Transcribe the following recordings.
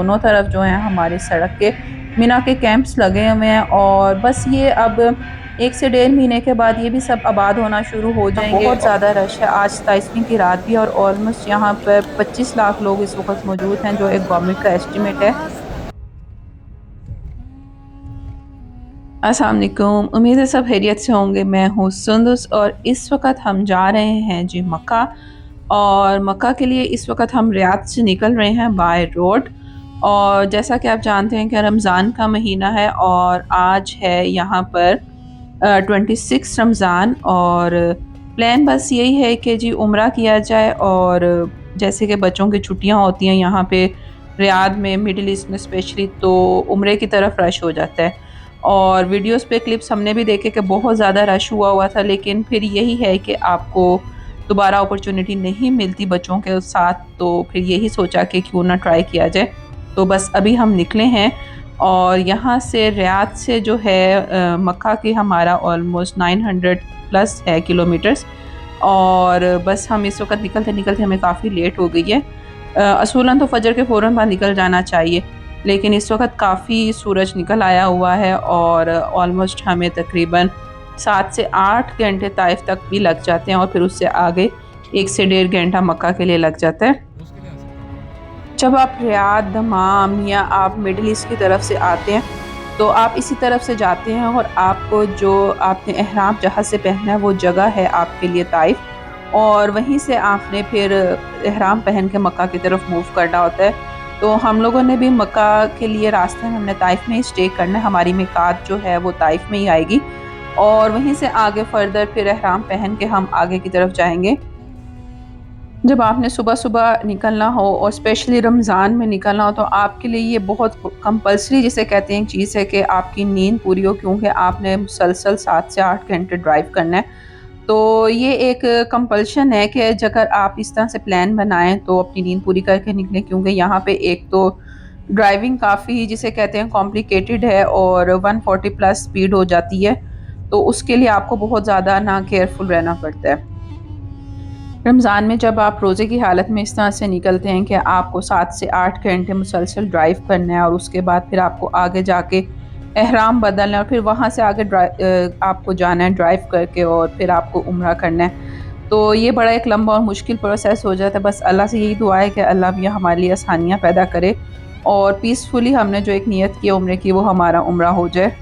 दोनों तरफ जो है हमारी सड़क के मिना के कैंप्स लगे हुए हैं और बस ये अब 1 से 1.5 महीने के बाद ये भी सब आबाद होना शुरू हो जाएंगे। बहुत ज़्यादा रश है। आज 27वीं की रात भी और ऑलमोस्ट यहाँ पर 25 लाख लोग इस वक्त मौजूद हैं, जो एक गवर्नमेंट का एस्टिमेट है। अस्सलाम वालेकुम, उम्मीद है सब खैरियत से होंगे। मैं हूँ सुंदस और इस वक्त हम जा रहे हैं जी मक्का। और मक्का के लिए इस वक्त हम रियाद से निकल रहे हैं बाय रोड। और जैसा कि आप जानते हैं कि रमज़ान का महीना है और आज है यहाँ पर 26 रमज़ान। और प्लान बस यही है कि जी उम्रा किया जाए। और जैसे कि बच्चों की छुट्टियाँ होती हैं यहाँ पे रियाद में, मिडिल ईस्ट में स्पेशली, तो उम्रे की तरफ रश हो जाता है। और वीडियोस पे क्लिप्स हमने भी देखे कि बहुत ज़्यादा रश हुआ हुआ था, लेकिन फिर यही है कि आपको दोबारा अपॉर्चुनिटी नहीं मिलती बच्चों के साथ, तो फिर यही सोचा कि क्यों ना ट्राई किया जाए। तो बस अभी हम निकले हैं और यहाँ से रियाद से जो है मक्का की हमारा ऑलमोस्ट 900 प्लस है किलोमीटर्स। और बस हम इस वक्त निकलते निकलते हमें काफ़ी लेट हो गई है। असूलन तो फजर के फ़ौरन बाद निकल जाना चाहिए, लेकिन इस वक्त काफ़ी सूरज निकल आया हुआ है और ऑलमोस्ट हमें तकरीबन 7 से 8 घंटे ताइफ तक भी लग जाते हैं और फिर उससे आगे 1 से 1.5 घंटा मक्का के लिए लग जाता है। जब आप रियाद, दमाम या आप मिडिल ईस्ट की तरफ से आते हैं तो आप इसी तरफ से जाते हैं और आपको जो आपने एहराम जहाँ से पहना है वो जगह है आपके लिए ताइफ। और वहीं से आपने फिर एहराम पहन के मक्का की तरफ मूव करना होता है। तो हम लोगों ने भी मक्का के लिए रास्ते में हमने ताइफ में ही स्टे करना है। हमारी मिकात जो है वो ताइफ में ही आएगी और वहीं से आगे फर्दर फिर एहराम पहन के हम आगे की तरफ जाएंगे। जब आपने सुबह सुबह निकलना हो और स्पेशली रमज़ान में निकलना हो तो आपके लिए ये बहुत कंपल्सरी जिसे कहते हैं एक चीज़ है कि आपकी नींद पूरी हो, क्योंकि आपने मुसलसल 7 से 8 घंटे ड्राइव करना है। तो ये एक कंपल्शन है कि अगर आप इस तरह से प्लान बनाएं तो अपनी नींद पूरी करके निकलें, क्योंकि यहाँ पे एक तो ड्राइविंग काफ़ी जिसे कहते हैं कॉम्प्लिकेटेड है और 140 प्लस स्पीड हो जाती है। तो उसके लिए आपको बहुत ज़्यादा ना केयरफुल रहना पड़ता है। रमज़ान में जब आप रोज़े की हालत में इस तरह से निकलते हैं कि आपको 7 से 8 घंटे मुसलसल ड्राइव करना है और उसके बाद फिर आपको आगे जाके एहराम बदलना है और फिर वहाँ से आगे आपको जाना है ड्राइव करके और फिर आपको उम्रा करना है। तो ये बड़ा एक लंबा और मुश्किल प्रोसेस हो जाता है। बस अल्लाह से यही दुआ है कि अल्लाह भी हमारे लिए आसानियाँ पैदा करे और पीसफुली हमने जो एक नियत की उम्रे की वो हमारा उम्रा हो जाए।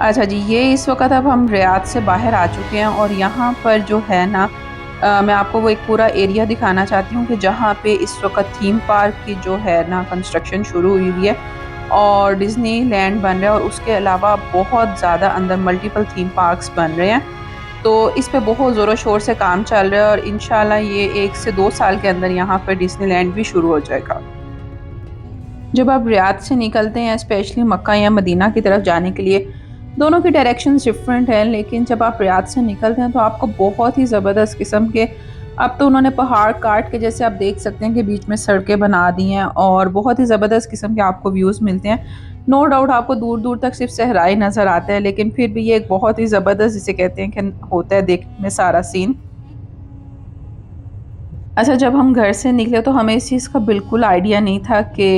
अच्छा जी, ये इस वक्त अब हम रियाद से बाहर आ चुके हैं और यहाँ पर जो है ना मैं आपको वो एक पूरा एरिया दिखाना चाहती हूँ कि जहाँ पे इस वक्त थीम पार्क की जो है ना कंस्ट्रक्शन शुरू हुई हुई है और डिज़नी लैंड बन रहा है और उसके अलावा बहुत ज़्यादा अंदर मल्टीपल थीम पार्क्स बन रहे हैं। तो इस पे बहुत ज़ोरों शोर से काम चल रहा है और इंशाल्लाह ये 1 से 2 साल के अंदर यहाँ पर डिज़नी लैंड भी शुरू हो जाएगा। जब आप रियाद से निकलते हैं स्पेशली मक्का या मदीना की तरफ जाने के लिए, दोनों की डायरेक्शंस डिफरेंट हैं, लेकिन जब आप रियाद से निकलते हैं तो आपको बहुत ही ज़बरदस्त किस्म के, अब तो उन्होंने पहाड़ काट के जैसे आप देख सकते हैं कि बीच में सड़कें बना दी हैं और बहुत ही ज़बरदस्त किस्म के आपको व्यूज़ मिलते हैं। नो डाउट आपको दूर दूर तक सिर्फ सहरा ही नज़र आता है, लेकिन फिर भी ये एक बहुत ही ज़बरदस्त जिसे कहते हैं कि होता है देखने में सारा सीन। अच्छा, जब हम घर से निकले तो हमें इस चीज़ का बिल्कुल आइडिया नहीं था कि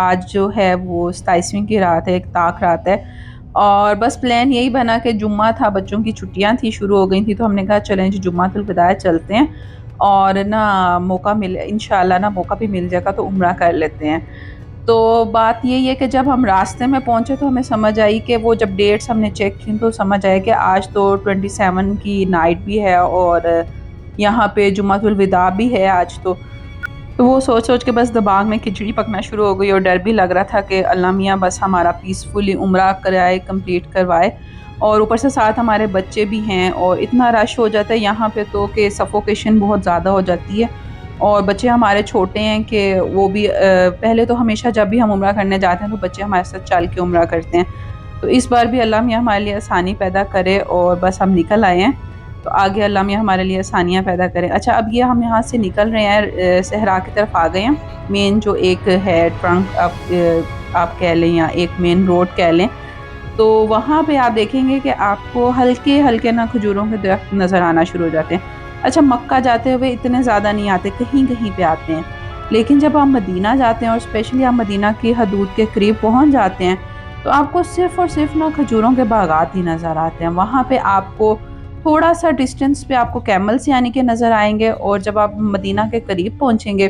आज जो है वो 27वीं की रात है, एक ताक रात है। और बस प्लान यही बना कि जुम्मा था, बच्चों की छुट्टियां थी, शुरू हो गई थी, तो हमने कहा चलें जी जुम्मातुल विदा चलते हैं और ना मौका मिले, इंशाल्लाह ना मौका भी मिल जाएगा तो उम्रा कर लेते हैं। तो बात यही है कि जब हम रास्ते में पहुंचे तो हमें समझ आई कि वो जब डेट्स हमने चेक की तो समझ आया कि आज तो 27 की नाइट भी है और यहाँ पे जुम्मातुल विदा भी है आज तो वो सोच सोच के बस दिमाग में खिचड़ी पकना शुरू हो गई और डर भी लग रहा था कि अल्लाह मियाँ बस हमारा पीसफुली उम्रा कराए, कंप्लीट करवाए। और ऊपर से साथ हमारे बच्चे भी हैं और इतना रश हो जाता है यहाँ पे तो कि सफोकेशन बहुत ज़्यादा हो जाती है। और बच्चे हमारे छोटे हैं कि वो भी पहले तो हमेशा जब भी हम उम्रा करने जाते हैं तो बच्चे हमारे साथ चल के उम्रा करते हैं। तो इस बार भी अल्लाह मियाँ हमारे लिए आसानी पैदा करे और बस हम निकल आए हैं। तो आगे अल्लाह मियाँ हमारे लिए आसानियाँ पैदा करें। अच्छा, अब ये हम यहाँ से निकल रहे हैं, सहरा की तरफ आ गए हैं। मेन जो एक है ट्रंक आप कह लें या एक मेन रोड कह लें, तो वहाँ पे आप देखेंगे कि आपको हल्के-हल्के ना खजूरों के दरख्त नज़र आना शुरू हो जाते हैं। अच्छा, मक्का जाते हुए इतने ज़्यादा नहीं आते, कहीं-कहीं पे आते हैं। लेकिन जब आप मदीना जाते हैं और स्पेशली आप मदीना की हदूद के करीब पहुँच जाते हैं, तो आपको सिर्फ़ और सिर्फ़ ना खजूरों के बागात ही नज़र आते हैं। वहाँ पे आपको थोड़ा-सा डिस्टेंस पे आपको कैमल्स यानी कि नज़र आएँगे, और जब आप मदीना के करीब पहुँचेंगे,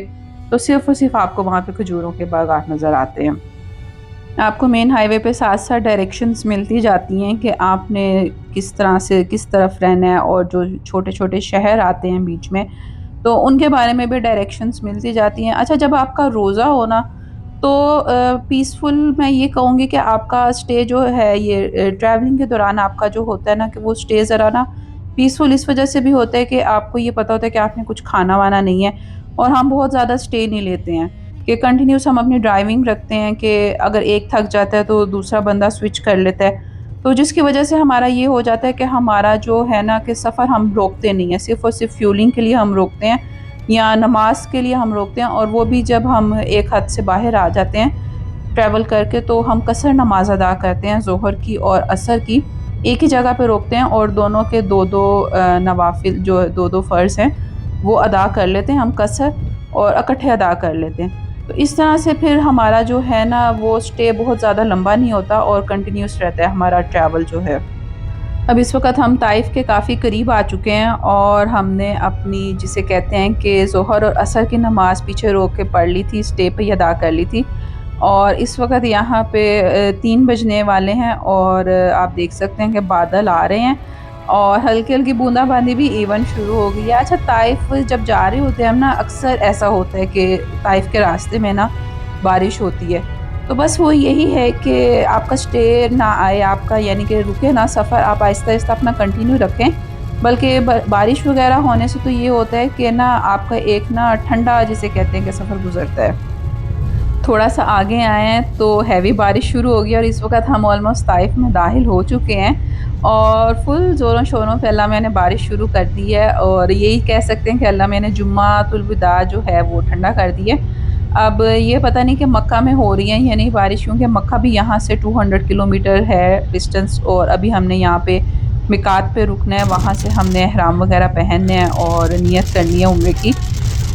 तो सिर्फ़ और सिर्फ़ आपको वहाँ पे खजूरों के बागात नज़र आते हैं। आपको मेन हाईवे पे साथ-साथ डायरेक्शंस मिलती जाती हैं कि आपने किस तरह से किस तरफ रहना है, और जो छोटे-छोटे शहर आते हैं बीच में, तो उनके बारे में भी डायरेक्शंस मिलती जाती हैं। अच्छा, जब आपका रोज़ा हो ना, तो पीसफुल मैं ये कहूँगी कि आपका स्टे जो है ये ट्रैवलिंग के दौरान आपका जो होता है ना, कि वो स्टे ज़रा ना पीसफुल इस वज़ह से भी होता है कि आपको ये पता होता है कि आपने कुछ खाना-वाना नहीं है, और हम बहुत ज़्यादा स्टे नहीं लेते हैं कि कंटिन्यूअस हम अपनी ड्राइविंग रखते हैं कि अगर एक थक जाता है तो दूसरा बंदा स्विच कर लेता है। तो जिसकी वज़ह से हमारा ये हो जाता है कि हमारा जो है ना कि सफ़र हम रोकते नहीं हैं, सिर्फ़ और सिर्फ़ फ्यूलिंग के लिए हम रोकते हैं या नमाज़ के लिए हम रोकते हैं, और वो भी जब हम एक हद से बाहर आ जाते हैं ट्रैवल करके, तो हम कसर नमाज़ अदा करते हैं ज़ोहर की और असर की। एक ही जगह पे रोकते हैं और दोनों के 2-2 नवाफ़िल जो 2-2 फ़र्ज़ हैं, वो अदा कर लेते हैं हम कसर, और इकट्ठे अदा कर लेते हैं। तो इस तरह से फिर हमारा जो है ना वो स्टे बहुत ज़्यादा लंबा नहीं होता और कंटिन्यूअस रहता है हमारा ट्रैवल जो है। अब इस वक़्त हम ताइफ़ के काफ़ी करीब आ चुके हैं, और हमने अपनी जिसे कहते हैं कि ज़ोहर और असर की नमाज़ पीछे रोक के पढ़ ली थी, स्टे पे ही अदा कर ली थी। और इस वक़्त यहाँ पे 3 बजने वाले हैं, और आप देख सकते हैं कि बादल आ रहे हैं और हल्की-हल्की बूँदा-बांदी भी इवन शुरू हो गई है। अच्छा, ताइफ़ जब जा रहे होते हैं हम ना, अक्सर ऐसा होता है कि ताइफ़ के रास्ते में ना बारिश होती है। तो बस वो यही है कि आपका स्टे ना आए, आपका यानी कि रुके ना सफ़र, आप आहिस्ता-आहिस्ता अपना कंटिन्यू रखें। बल्कि बारिश वग़ैरह होने से तो ये होता है कि ना आपका एक ना ठंडा जिसे कहते हैं कि सफ़र गुज़रता है। थोड़ा-सा आगे आए हैं तो हेवी बारिश शुरू हो गई, और इस वक़्त हम ऑलमोस्ट ताइफ़ में दाखिल हो चुके हैं, और फुल ज़ोरों-शोरों पे अल्लाह मियाँ ने बारिश शुरू कर दी है, और यही कह सकते हैं कि अल्लाह मियाँ ने जुम्मातुल विदा जो है वो ठंडा कर दी है। अब ये पता नहीं कि मक्का में हो रही है या नहीं बारिश, क्योंकि मक्का भी यहाँ से 200 किलोमीटर है डिस्टेंस, और अभी हमने यहाँ पे मिकात पे रुकना है, वहाँ से हमने एहराम वग़ैरह पहनने हैं और नियत करनी है उम्रे की।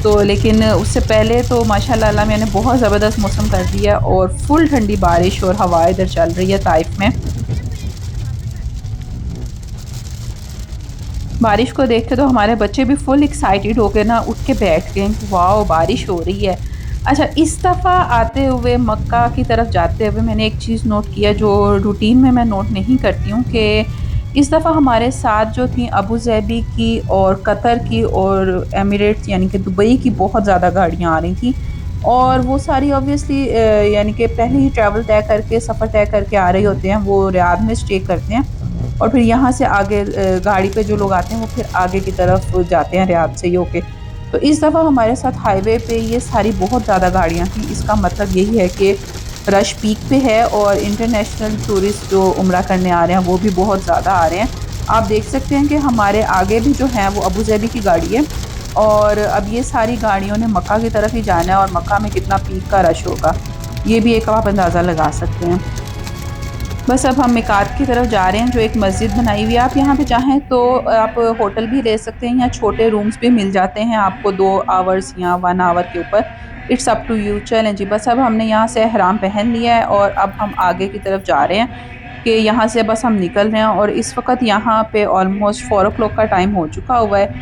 तो लेकिन उससे पहले तो माशाल्लाह अल्लाह मैंने बहुत ज़बरदस्त मौसम कर दिया, और फुल ठंडी बारिश और हवा इधर चल रही है ताइफ में। बारिश को देख के तो हमारे बच्चे भी फुल एक्साइटेड होके ना उठ के बैठ गए कि वाओ बारिश हो रही है। अच्छा, इस दफ़ा आते हुए मक्का की तरफ जाते हुए मैंने एक चीज़ नोट किया जो रूटीन में मैं नोट नहीं करती हूँ, कि इस दफ़ा हमारे साथ जो थी अबू ज़ैबी की और कतर की और एमिरेट्स यानी कि दुबई की बहुत ज़्यादा गाड़ियाँ आ रही थी, और वो सारी ऑब्वियसली यानी कि पहले ही ट्रैवल तय करके सफ़र तय करके आ रहे होते हैं, वो रियाद में स्टे करते हैं, और फिर यहाँ से आगे गाड़ी पे जो लोग आते हैं वो फिर आगे की तरफ जाते हैं रियाद से ही होके। तो इस दफ़ा हमारे साथ हाईवे पे ये सारी बहुत ज़्यादा गाड़ियाँ थी। इसका मतलब यही है कि रश पीक पे है, और इंटरनेशनल टूरिस्ट जो उम्रा करने आ रहे हैं वो भी बहुत ज़्यादा आ रहे हैं। आप देख सकते हैं कि हमारे आगे भी जो हैं वो अबू ज़ैबी की गाड़ी है, और अब ये सारी गाड़ियों ने मक्का की तरफ ही जाना है, और मक्का में कितना पीक का रश होगा, ये भी एक आप अंदाज़ा लगा सकते हैं। बस अब हम मिकात की तरफ जा रहे हैं, जो एक मस्जिद बनाई हुई है। आप यहाँ पे चाहें तो आप होटल भी ले सकते हैं, या छोटे रूम्स भी मिल जाते हैं आपको 2 आवर्स या 1 आवर के ऊपर। It's up to you. चलें जी, बस अब हमने यहाँ से एहराम पहन लिया है, और अब हम आगे की तरफ जा रहे हैं कि यहाँ से बस हम निकल रहे हैं, और इस वक़्त यहाँ पे ऑलमोस्ट 4 ओ क्लॉक का टाइम हो चुका हुआ है,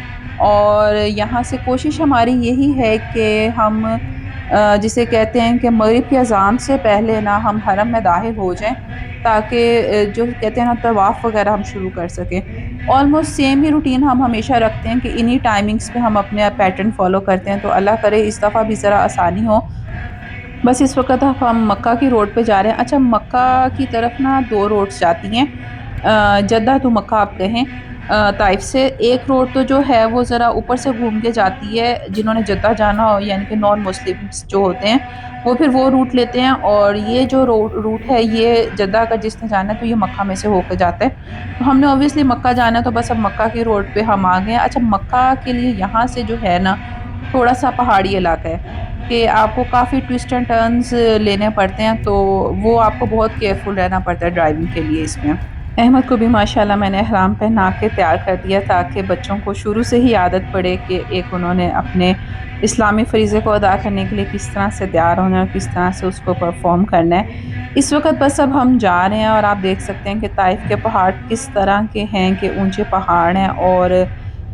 और यहाँ से कोशिश हमारी यही है कि हम जिसे कहते हैं कि मगरिब की अज़ान से पहले ना हम हरम में दाखिल हो जाएँ, ताकि जो कहते हैं ना तवाफ़ वग़ैरह हम शुरू कर सकें। ऑलमोस्ट सेम ही रूटीन हम हमेशा रखते हैं कि इन्हीं टाइमिंग्स पे हम अपने पैटर्न फ़ॉलो करते हैं, तो अल्लाह करे इस दफ़ा भी ज़रा आसानी हो। बस इस वक़्त हम मक्का की रोड पे जा रहे हैं। अच्छा, मक्का की तरफ ना 2 रोड्स जाती हैं, जद्दा टू मक्का आप कहें। ताइफ से। एक रोड तो जो है वो ज़रा ऊपर से घूम के जाती है, जिन्होंने जद्दा जाना हो यानी कि नॉन मुस्लिम्स जो होते हैं वो फिर वो रूट लेते हैं, और ये जो रूट है ये जद्दा अगर जिसने जाना है तो ये मक्का में से होकर जाता है। तो हमने ऑब्वियसली मक्का जाना है तो बस अब मक्का की रोड पे हम आ गए हैं। अच्छा, मक्का के लिए यहाँ से जो है ना थोड़ा सा पहाड़ी इलाका है कि आपको काफ़ी ट्विस्ट एंड टर्न्स लेने पड़ते हैं, तो वो आपको बहुत केयरफुल रहना पड़ता है ड्राइविंग के लिए इसमें। अहमद को भी माशाल्लाह मैंने इहराम पहना के तैयार कर दिया ताकि बच्चों को शुरू से ही आदत पड़े कि एक उन्होंने अपने इस्लामी फ़रीज़े को अदा करने के लिए किस तरह से तैयार होना है और किस तरह से उसको परफॉर्म करना है। इस वक्त बस अब हम जा रहे हैं और आप देख सकते हैं कि ताइफ के पहाड़ किस तरह के हैं कि ऊंचे पहाड़ हैं, और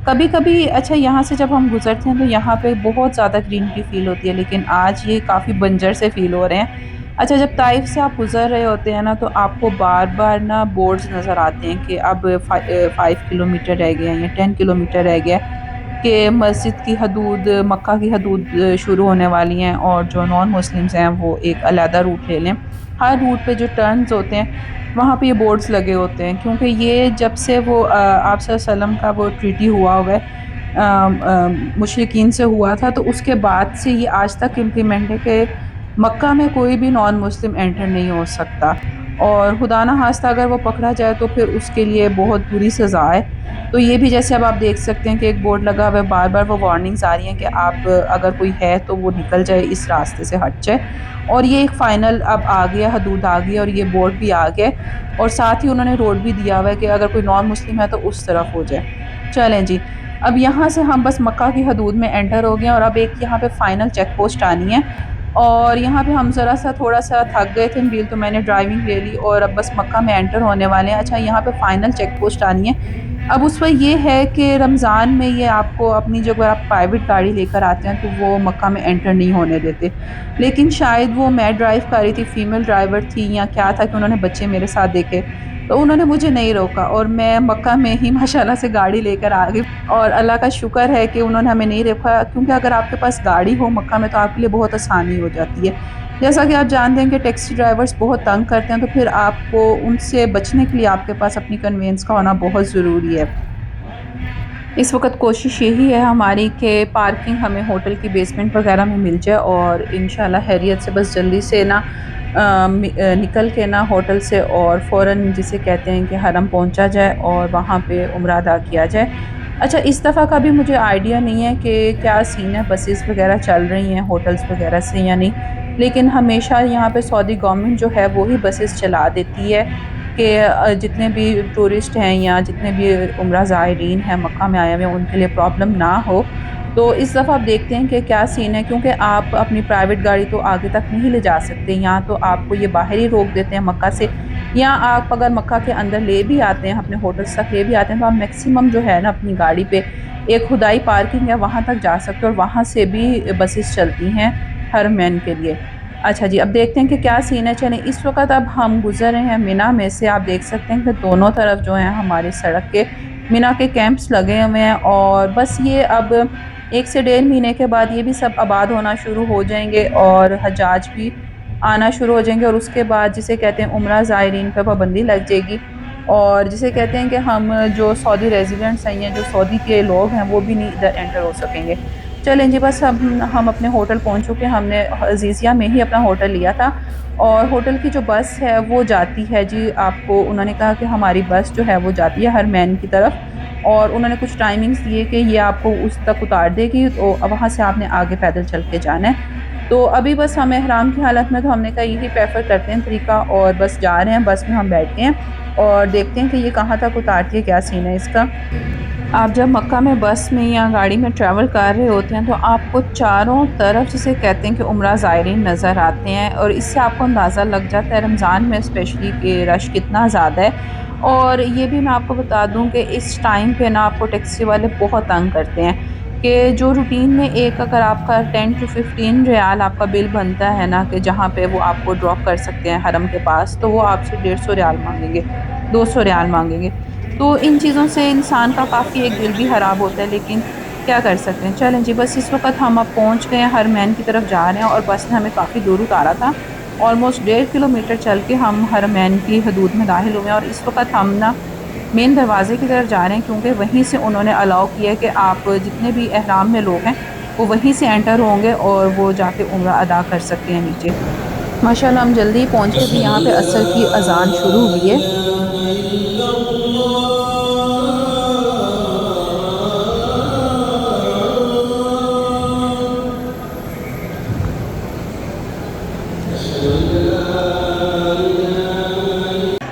कभी कभी अच्छा यहाँ से जब हम गुजरते हैं तो यहाँ पे बहुत ज़्यादा ग्रीनरी फील होती है, लेकिन आज ये काफ़ी बंजर से फील हो रहे हैं। अच्छा, जब ताइफ से आप गुज़र रहे होते हैं ना तो आपको बार-बार ना बोर्ड्स नज़र आते हैं कि अब 5 किलोमीटर रह गए हैं या 10 किलोमीटर रह गया है, कि मस्जिद की हदूद, मक्का की हदूद शुरू होने वाली हैं और जो नॉन मुस्लिम्स हैं वो एक अलहदा रूट ले लें। हर रूट पे जो टर्न्स होते हैं वहाँ पे ये बोर्ड्स लगे होते हैं, क्योंकि ये जब से वो आप सल्लम का वो ट्रीटी हुआ हुआ है मुशरिकीन से हुआ था, तो उसके बाद से ये आज तक इम्प्लीमेंट है कि मक्का में कोई भी नॉन मुस्लिम एंटर नहीं हो सकता, और खुदा ना खास्ता अगर वो पकड़ा जाए तो फिर उसके लिए बहुत बुरी सज़ा है। तो ये भी जैसे अब आप देख सकते हैं कि एक बोर्ड लगा हुआ है, बार-बार वो वार्निंग्स आ रही हैं कि आप अगर कोई है तो वो निकल जाए, इस रास्ते से हट जाए। और ये एक फ़ाइनल अब आ गया, हदूद आ गई और ये बोर्ड भी आ गया है, और साथ ही उन्होंने रोड भी दिया हुआ है कि अगर कोई नॉन मुस्लिम है तो उस तरफ हो जाए। चलें जी, अब यहाँ से हम बस मक्का की हदूद में एंटर हो गए हैं और अब एक यहाँ पे फ़ाइनल चेक पोस्ट आनी है, और यहाँ पे हम ज़रा सा थोड़ा सा थक गए थे बिल, तो मैंने ड्राइविंग ले ली और अब बस मक्का में एंटर होने वाले हैं। अच्छा, यहाँ पे फ़ाइनल चेक पोस्ट आनी है। अब उस पर ये है कि रमज़ान में ये आपको अपनी जो अगर आप प्राइवेट गाड़ी लेकर आते हैं तो वो मक्का में एंटर नहीं होने देते, लेकिन शायद वो मैं ड्राइव कर रही थी, फीमेल ड्राइवर थी या क्या था कि उन्होंने बच्चे मेरे साथ देखे, तो उन्होंने मुझे नहीं रोका और मैं मक्का में ही माशाल्लाह से गाड़ी लेकर आ गई। और अल्लाह का शुक्र है कि उन्होंने हमें नहीं रोका, क्योंकि अगर आपके पास गाड़ी हो मक्का में तो आपके लिए बहुत आसानी हो जाती है। जैसा कि आप जानते हैं कि टैक्सी ड्राइवर्स बहुत तंग करते हैं, तो फिर आपको उनसे बचने के लिए आपके पास अपनी कन्वेंस का होना बहुत ज़रूरी है। इस वक्त कोशिश यही है हमारी कि पार्किंग हमें होटल की बेसमेंट वगैरह में मिल जाए, और इंशाल्लाह खैरियत से बस जल्दी से ना निकल के ना होटल से और फ़ौरन जिसे कहते हैं कि हरम पहुंचा जाए और वहाँ पे उम्रा अदा किया जाए। अच्छा, इस दफ़ा का भी मुझे आइडिया नहीं है कि क्या सीन है, बसेस वगैरह चल रही हैं होटल्स वगैरह से या नहीं, लेकिन हमेशा यहाँ पे सऊदी गवर्नमेंट जो है वो ही बसेस चला देती है कि जितने भी टूरिस्ट हैं या जितने भी उम्रा ज़ायरीन हैं मक्का में आए हुए हैं उनके लिए प्रॉब्लम ना हो। तो इस दफ़ा आप देखते हैं कि क्या सीन है, क्योंकि आप अपनी प्राइवेट गाड़ी तो आगे तक नहीं ले जा सकते, यहाँ तो आपको ये बाहर ही रोक देते हैं मक्का से, या आप अगर मक्का के अंदर ले भी आते हैं अपने होटल्स तक ले भी आते हैं तो आप मैक्सिमम जो है ना अपनी गाड़ी पे एक खुदाई पार्किंग है वहाँ तक जा सकते हो, और वहाँ से भी बसेस चलती हैं हरमैन के लिए। अच्छा जी, अब देखते हैं कि क्या सीन है। चलें, इस वक्त अब हम गुज़र रहे हैं मिना में से। आप देख सकते हैं कि दोनों तरफ जो है हमारी सड़क के मिना के कैंप्स लगे हुए हैं, और बस ये अब 1 से 1.5 महीने के बाद ये भी सब आबाद होना शुरू हो जाएंगे और हजाज भी आना शुरू हो जाएंगे, और उसके बाद जिसे कहते हैं उम्रा ज़ायरीन पर पाबंदी लग जाएगी, और जिसे कहते हैं कि हम जो सऊदी रेजिडेंट्स हैं या जो सऊदी के लोग हैं वो भी नहीं इधर एंटर हो सकेंगे। चलें जी, बस अब हम अपने होटल पहुंच चुके हैं। हमने अज़ीज़िया में ही अपना होटल लिया था, और होटल की जो बस है वो जाती है जी, आपको उन्होंने कहा कि हमारी बस जो है वो जाती है हरमैन की तरफ, और उन्होंने कुछ टाइमिंग्स दिए कि ये आपको उस तक उतार देगी, तो अब वहाँ से आपने आगे पैदल चल के जाना है। तो अभी बस हम एहराम की हालत में, तो हमने कहा यही प्रेफर करते हैं तरीका, और बस जा रहे हैं, बस में हम बैठते हैं और देखते हैं कि ये कहाँ तक उतारती है, क्या सीन है इसका। आप जब मक्का में बस में या गाड़ी में ट्रैवल कर रहे होते हैं तो आपको चारों तरफ जिसे कहते हैं कि उम्रा ज़ायरीन नज़र आते हैं, और इससे आपको अंदाज़ा लग जाता है रमज़ान में स्पेशली कि रश कितना ज़्यादा है। और ये भी मैं आपको बता दूं कि इस टाइम पे ना आपको टैक्सी वाले बहुत तंग करते हैं, कि जो रूटीन में एक अगर आपका 10 टू 15 रियाल आपका बिल बनता है ना, कि जहाँ पे वो आपको ड्रॉप कर सकते हैं हरम के पास, तो वो आपसे 150 रियाल मांगेंगे, 200 रियाल मांगेंगे। तो इन चीज़ों से इंसान का काफ़ी एक दिल भी ख़राब होता है, लेकिन क्या कर सकते हैं। चलें जी, बस इस वक्त हम अब पहुँच गए हैं, हरमैन की तरफ जा रहे हैं, और बस ने हमें काफ़ी दूर उतारा था। ऑलमोस्ट 1.5 किलोमीटर चल के हम हरमैन की हदूद में दाखिल हुए हैं, और इस वक्त हम ना मेन दरवाज़े की तरफ जा रहे हैं, क्योंकि वहीं से उन्होंने अलाउ किया है कि आप जितने भी एहराम में लोग हैं वो वहीं से एंटर होंगे और वो जाके उम्रा अदा कर सकते हैं नीचे। माशाल्लाह हम जल्दी ही पहुँच गए। अभी यहाँ पे असर की अज़ान शुरू हुई है।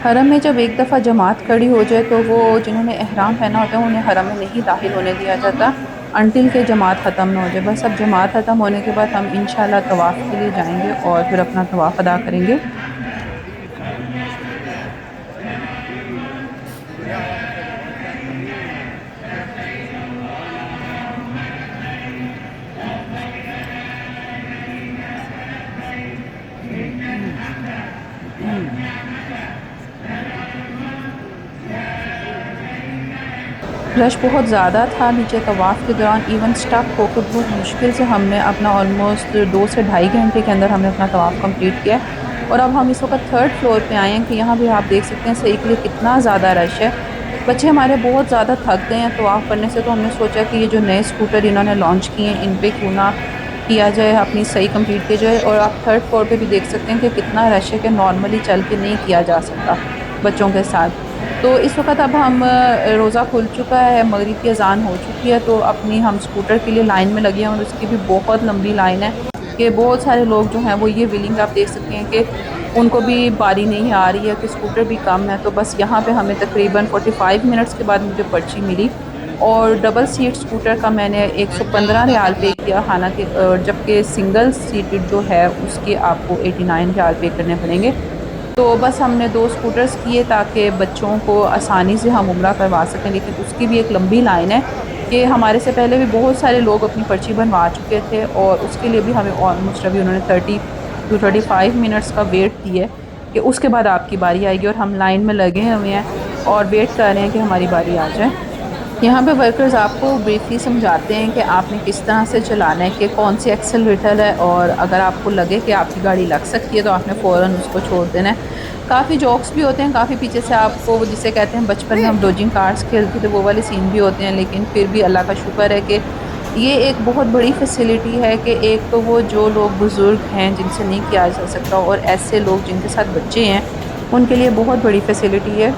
हरम में जब एक दफ़ा जमात खड़ी हो जाए तो वो जिन्होंने एहराम पहना होता है उन्हें हरम में नहीं दाखिल होने दिया जाता अनटिल के जमात ख़त्म ना हो जाए। बस अब जमात ख़त्म होने के बाद हम इंशाल्लाह तवाफ़ के लिए जाएंगे और फिर अपना तवाफ़ अदा करेंगे। रश बहुत ज़्यादा था नीचे तवाफ़ के दौरान। इवन स्टक होकर बहुत मुश्किल से हमने अपना ऑलमोस्ट 2 से ढाई घंटे के अंदर हमने अपना तवाफ़ कंप्लीट किया। और अब हम इस वक्त थर्ड फ्लोर पे आए हैं कि यहाँ भी आप देख सकते हैं सही के लिए कितना ज़्यादा रश है। बच्चे हमारे बहुत ज़्यादा थक गए हैं तवाफ़ करने से, तो हमने सोचा कि ये जो नए स्कूटर इन्होंने लॉन्च किए हैं इन पे क्यों ना किया जाए, अपनी सही कंप्लीट की जाए। और आप थर्ड फ्लोर पे भी देख सकते हैं कि कितना रश है कि नॉर्मली चल के नहीं किया जा सकता बच्चों के साथ। तो इस वक्त अब हम रोज़ा खुल चुका है, मगरिब की अज़ान हो चुकी है, तो अपनी हम स्कूटर के लिए लाइन में लगे हैं और उसकी भी बहुत लंबी लाइन है कि बहुत सारे लोग जो हैं वो ये विलिंग आप देख सकते हैं कि उनको भी बारी नहीं आ रही है कि स्कूटर भी कम है। तो बस यहाँ पे हमें तकरीबन 45 मिनट्स के बाद मुझे पर्ची मिली और डबल सीट स्कूटर का मैंने 115 रियाल पे किया, हालांकि जबकि सिंगल सीटेड जो है उसके आपको 89 रियाल पे करने पड़ेंगे। तो बस हमने 2 स्कूटर्स किए ताकि बच्चों को आसानी से हम उम्रा करवा सकें, लेकिन उसकी भी एक लंबी लाइन है कि हमारे से पहले भी बहुत सारे लोग अपनी पर्ची बनवा चुके थे और उसके लिए भी हमें ऑलमोस्ट अभी उन्होंने 30 टू 35 मिनट्स का वेट दिया है कि उसके बाद आपकी बारी आएगी। और हम लाइन में लगे हुए हैं और वेट कर रहे हैं कि हमारी बारी आ जाए। यहाँ पे वर्कर्स आपको ब्रीफली समझाते हैं कि आपने किस तरह से चलाना है, कि कौन सी एक्सेलरेटर है, और अगर आपको लगे कि आपकी गाड़ी लग सकती है तो आपने फ़ौरन उसको छोड़ देना है। काफ़ी जोक्स भी होते हैं, काफ़ी पीछे से आपको वो जिसे कहते हैं बचपन में हम डोजिंग कार्स खेलते थे वो वाले सीन भी होते हैं, लेकिन फिर भी अल्लाह का शुक्र है कि ये एक बहुत बड़ी फैसिलिटी है कि एक तो वो जो लोग बुज़ुर्ग हैं जिनसे नहीं किया जा सकता और ऐसे लोग जिनके साथ बच्चे हैं उनके लिए बहुत बड़ी फैसिलिटी है।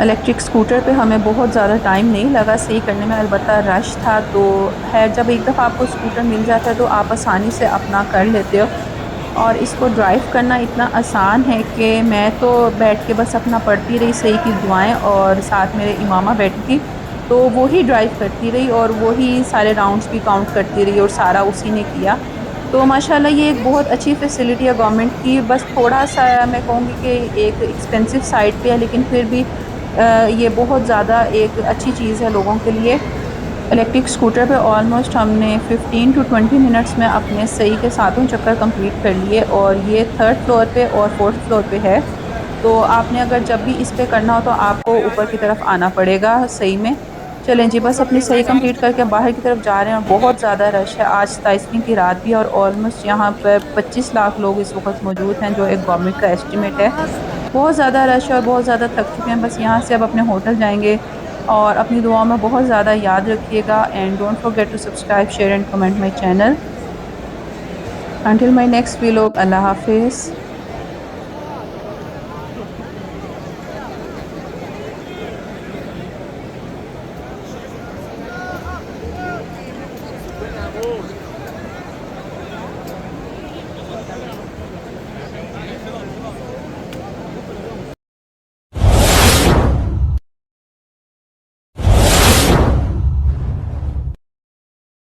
इलेक्ट्रिक स्कूटर पे हमें बहुत ज़्यादा टाइम नहीं लगा सही करने में, अलबत्ता रश था तो है। जब एक दफ़ा आपको स्कूटर मिल जाता है तो आप आसानी से अपना कर लेते हो और इसको ड्राइव करना इतना आसान है कि मैं तो बैठ के बस अपना पढ़ती रही सही की दुआएं, और साथ मेरे इमामा बैठी थी तो वो ही ड्राइव करती रही और वो ही सारे राउंड्स भी काउंट करती रही और सारा उसी ने किया। तो माशाल्लाह ये एक बहुत अच्छी फैसिलिटी है गवर्नमेंट की। बस थोड़ा-सा मैं कहूँगी कि एक एक्सपेंसिव साइड पे है, लेकिन फिर भी ये बहुत ज़्यादा एक अच्छी चीज़ है लोगों के लिए। इलेक्ट्रिक स्कूटर पे ऑलमोस्ट हमने 15 टू 20 मिनट्स में अपने सही के सातों चक्कर कंप्लीट कर लिए और ये थर्ड फ्लोर पे और फोर्थ फ्लोर पे है। तो आपने अगर जब भी इस पे करना हो तो आपको ऊपर की तरफ आना पड़ेगा सही में। चलें जी, बस अपनी सही कंप्लीट करके बाहर की तरफ जा रहे हैं और बहुत ज़्यादा रश है। आज 27वीं की रात भी है और ऑलमोस्ट यहाँ पर 25 लाख लोग इस वक्त मौजूद हैं, जो एक गवर्नमेंट का एस्टिमेट है। बहुत ज़्यादा रश है और बहुत ज़्यादा थक चुके हैं। बस यहाँ से अब अपने होटल जाएंगे और अपनी दुआ में बहुत ज़्यादा याद रखिएगा and don't forget to subscribe share and comment my channel. Until my next vlog, अल्लाह हाफिज़।